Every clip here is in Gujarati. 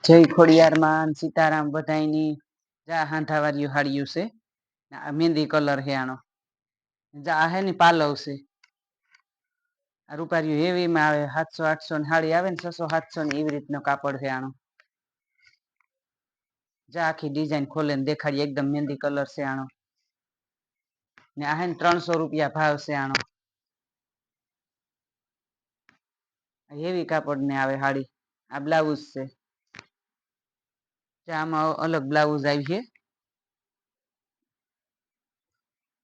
જય ખોડિયારમાં સીતારામ બધાયની જા હાંધાવાર્યું હાડિયું છે મહેંદી કલર હે આનો જા હે ને પાલવ છે આ રૂપાર્યું હેવી માં આવે 700-800 ની હાડી આવે ને 600-700 ની એવી રીતનો કાપડ છે આનો જા આખી ડિઝાઇન ખોલે ને દેખાડીએ એકદમ મહેંદી કલર છે આનો ને આ હે ને 300 રૂપિયા ભાવ છે આનો હેવી કાપડ ને આવે હાડી આ બ્લાઉઝ છે આમાં અલગ બ્લાઉઝ આવી છે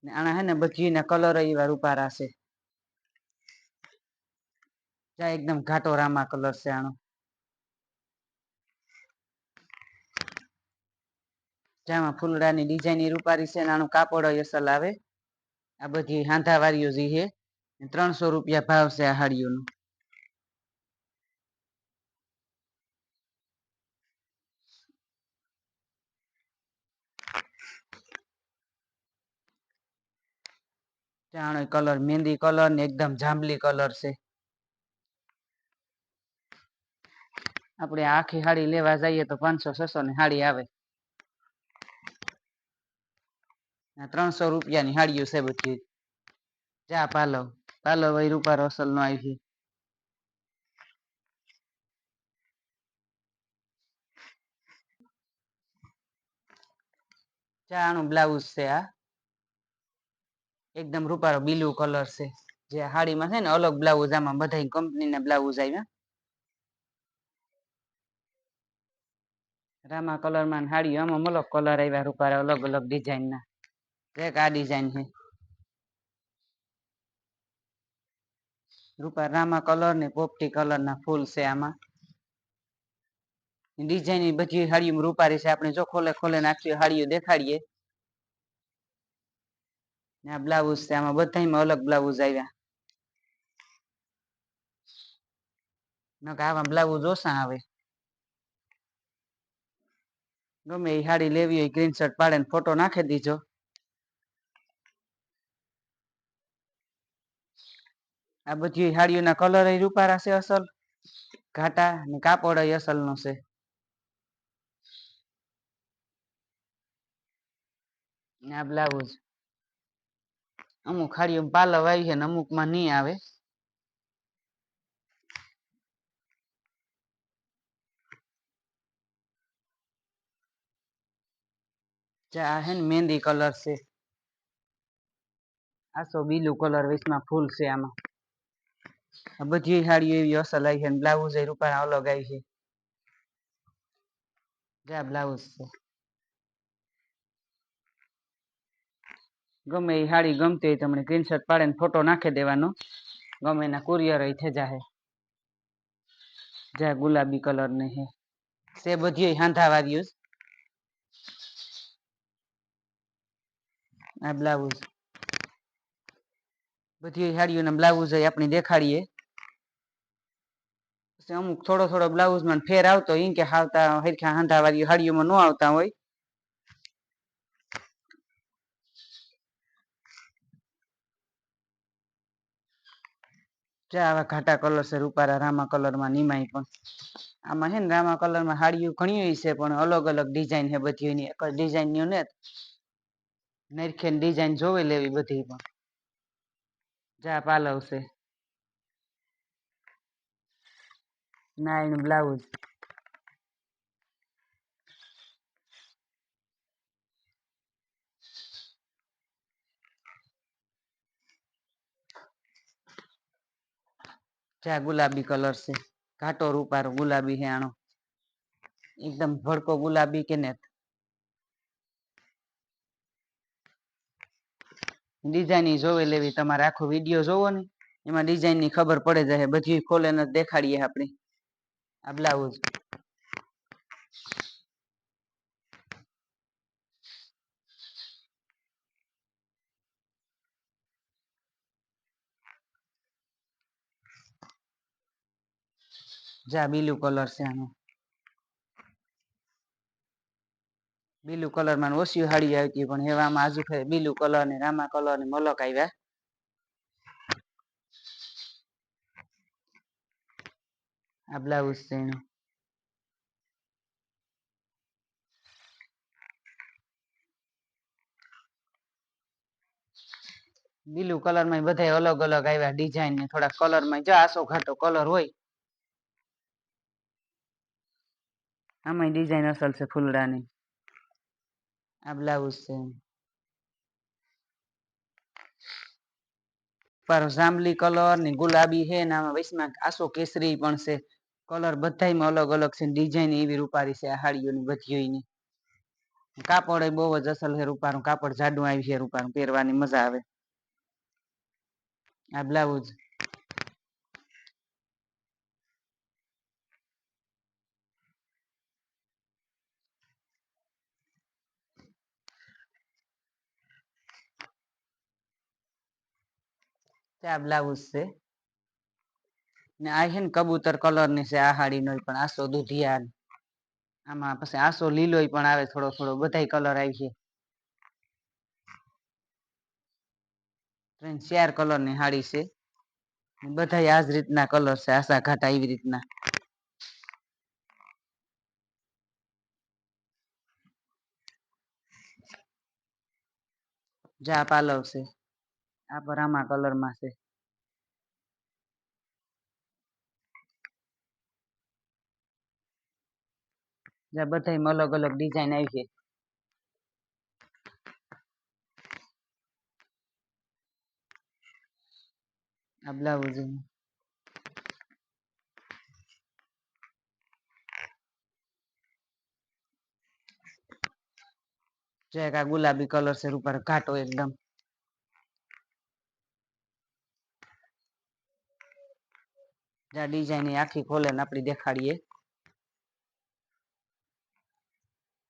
ને આના હે ને બધી ના કલર એવા રૂપારા છે જા એકદમ ઘાટો રામા કલર છે આનો જામાં ફૂલડાની ડિઝાઇન રૂપારી છે આનું કાપડ અસલ આવે આ બધી હાંધાવારીઓ જે છે 300 રૂપિયા ભાવ છે આ હાડીઓનો જાણો કલર મહેંદી કલર ને એકદમ જાંબલી કલર છે આપણે આખી હાડી લેવા જઈએ તો 500-600 ની હાડી આવે 300 રૂપિયાની હાડીઓ છે બધી જા પાલવ એ રૂપારો અસલ નો આવી છે જા આનું બ્લાઉઝ છે આ એકદમ રૂપારો બ્લુ કલર છે જે હાડીમાં છે ને અલગ બ્લાઉઝ આમાં બધા કંપનીના બ્લાઉઝ આવ્યા રામા કલર માં હાડી આમાં અલગ કલર આવ્યા રૂપારા અલગ અલગ ડિઝાઇન ના એક આ ડિઝાઇન છે રૂપા રામા કલર ને પોપટી કલર ના ફૂલ છે આમાં ડિઝાઇન બધી હાડીઓ રૂપારી છે આપણે જો ખોલે નાખીએ હાડીઓ દેખાડીએ ને આ બ્લાઉઝ છે આમાં બધામાં અલગ બ્લાઉઝ આવ્યા નકા આવા બ્લાઉઝ ઓછા આવે ગમે એ હાડી લેવી હોય સ્ક્રીનશોટ પાડે ને ફોટો નાખી દીજો આ બધી હાડીઓના કલર રૂપારા છે અસલ ઘાટા ને કાપડ અસલ નો છે આ બ્લાઉઝ અમુક હાડીઓ પાલવ આવી છે ને અમુક માં નહીં આવે જા હે ને મહેંદી કલર છે આસો બીલું કલર વિશમાં ફૂલ છે આમાં આ બધી હાડીઓ એવી અસલ આવી છે બ્લાઉઝ એ રૂપારા અલગ આવી છે જા બ્લાઉઝ છે ગમે એ હાડી ગમતી હોય તમને સ્ક્રીનશોટ પાડીને ફોટો નાખી દેવાનો ગમે એના કુરિયર થઈ જાય જા ગુલાબી કલર ને છે બધી હાંધાવાળીઓ આ બ્લાઉઝ બધી હાડીઓના બ્લાઉઝ આપણે દેખાડીએ અમુક થોડો બ્લાઉઝ માં ફેર આવતો હોય કે આવતા હરખા હાંધાવાળી હાડીઓમાં ન આવતા હોય જા આવા ઘાટા કલર છે રૂપારા રામા કલર માં નિમાય પણ આમાં છે ને રામા કલર માં હાડીઓ ઘણી છે પણ અલગ અલગ ડિઝાઇન છે બધી એક જ ડિઝાઇન ની ને નરખે ડિઝાઇન જોવે લેવી બધી પણ જા પાલવ છે ના એનું બ્લાઉઝ જા ગુલાબી કલર છે ઘાટો રૂપારો ગુલાબી છે આનો એકદમ ભડકો ગુલાબી કે ને ડિઝાઇન જોવે લેવી તમારે આખો વિડીયો જોવો ને એમાં ડિઝાઇન ની ખબર પડે જાય બધી ખોલે ને દેખાડીએ આપણે આ બ્લાઉઝ જા બીલુ કલર છે આનો બીલુ કલર માં ઓછી હાડી આવતી પણ એવામાં આજુ બીલુ કલર ને રામા કલર ને મલક આવ્યા આ બ્લાઉઝ છે એનું બ્લુ કલર માં બધા અલગ અલગ આવ્યા ડિઝાઇન ને થોડા કલર માં જો આસો ઘાટો કલર હોય આમાં ડિઝાઇન અસલ છે ફૂલડાની. આ બ્લાઉઝ છે પર જાંબલી કલર ને ગુલાબી હે ને આમાં વૈશમાં આસો કેસરી પણ છે. કલર બધામાં અલગ અલગ છે ડિઝાઇન એવી રૂપારી છે આ હાડીઓની બધીઓની. કાપડ એ બહુ જ અસલ છે રૂપારું કાપડ જાડું આવી છે રૂપારું પહેરવાની મજા આવે. આ બ્લાઉઝ આ બ્લાઉઝ છે ને આ છે ને કબૂતર કલર ની છે આ હાડી નો પણ આસો દુધિયા આમાં પછી આસો લીલો પણ આવે થોડો થોડો બધા કલર આવી છે. 4 કલર ની હાડી છે બધા આજ રીતના કલર છે આસા ઘાટા એવી રીતના. જા પાલવ છે આ પર આમાં કલર માં છે. જ્યાં બધા અલગ અલગ ડિઝાઇન આવી છે. આ બ્લાઉઝ જે આ ગુલાબી કલર છે ઉપર ઘાટો એકદમ. જ્યાં ડિઝાઇન આખી ખોલે ને આપડી દેખાડીએ.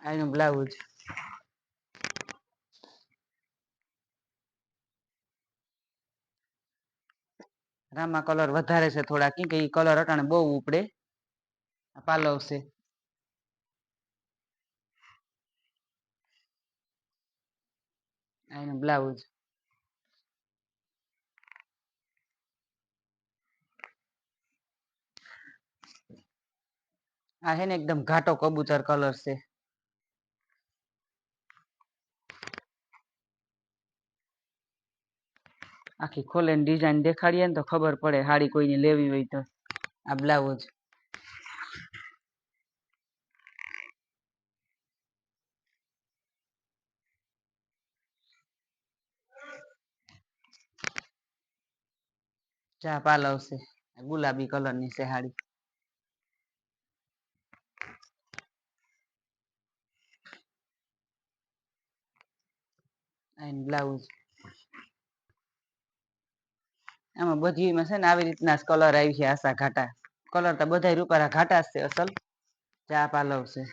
આનું બ્લાઉઝ રામા કલર વધારે છે થોડા કે એ કલર અટાણે બહુ ઉપડે. પાલવ છે આનું બ્લાઉઝ આ હે ને એકદમ ઘાટો કબૂતર કલર છે. આખી ખોલે ને ડિઝાઇન દેખાડીએ ને તો ખબર પડે હાડી કોઈને લેવી હોય તો. આ બ્લાઉઝ ચા પાલવ છે ગુલાબી કલર ની છે હાડી. બ્લાઉઝ આમાં બધીમાં છે ને આવી રીતના કલર આવી છે આશા ઘાટા કલર તો બધા રૂપારા ઘાટા છે અસલ. ચા પાલવ છે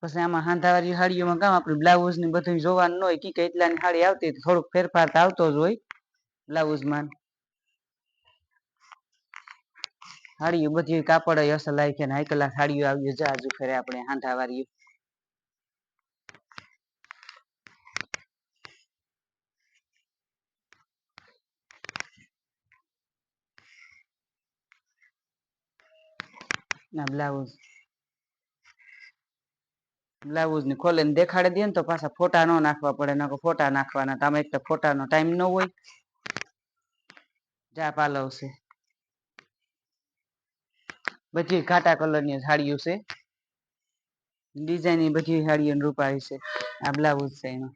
પછી આમાં હાંધાવાળી હાડીઓમાં કામ આપડે બ્લાઉઝ ને બધું જોવાનું ન હોય કે એટલાની હાડી આવતી થોડુંક ફેરફાર તો આવતો જ હોય બ્લાઉઝમાં. હાડીઓ બધી કાપડ અસલ લાય છે હાઈ કલાક હાડીઓ આવી જજુ ફરે આપણે હાંધાવાળી. ના બ્લાઉઝ ને ખોલે ને દેખાડી દે ને તો પાછા ફોટા ન નાખવા પડે ફોટા નાખવાના તમે એક તો ફોટા નો ટાઈમ ન હોય. જા પાલવ છે બધી ઘાટા કલર ની સાડીઓ છે. ડિઝાઇન બધી સાડીઓ રૂપાળી છે આ બ્લાઉઝ છે એનું.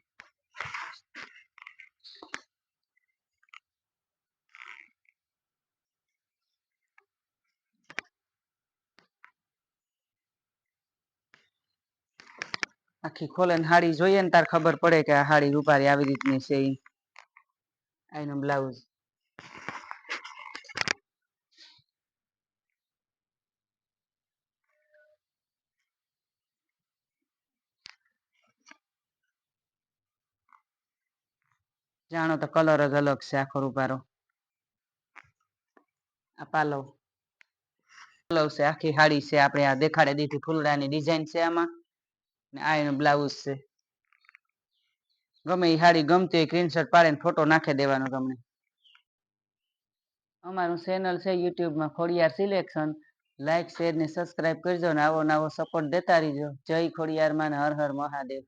આખી ખોલે ને હાડી જોઈએ ને તાર ખબર પડે કે આ હાડી રૂપારી આવી રીતની છે. આનું બ્લાઉઝ જાણો તો કલર જ અલગ છે આખો રૂપારો. આ પાલવ પાલવ છે આખી હાડી છે આપડે આ દેખાડે દીધી ફૂલડાની ડિઝાઇન છે આમાં. આ એનું બ્લાઉઝ છે. ગમે એ હાડી ગમતી હોય સ્ક્રીનશોટ પાડીને ફોટો નાખી દેવાનો તમને. અમારું ચેનલ છે યુટ્યુબમાં ખોડિયાર સિલેક્શન. લાઈક શેર ને સબસ્ક્રાઈબ કરજો ને આવો નવો સપોર્ટ દેતા રહીજો જય ખોડિયાર માં હર હર મહાદેવ.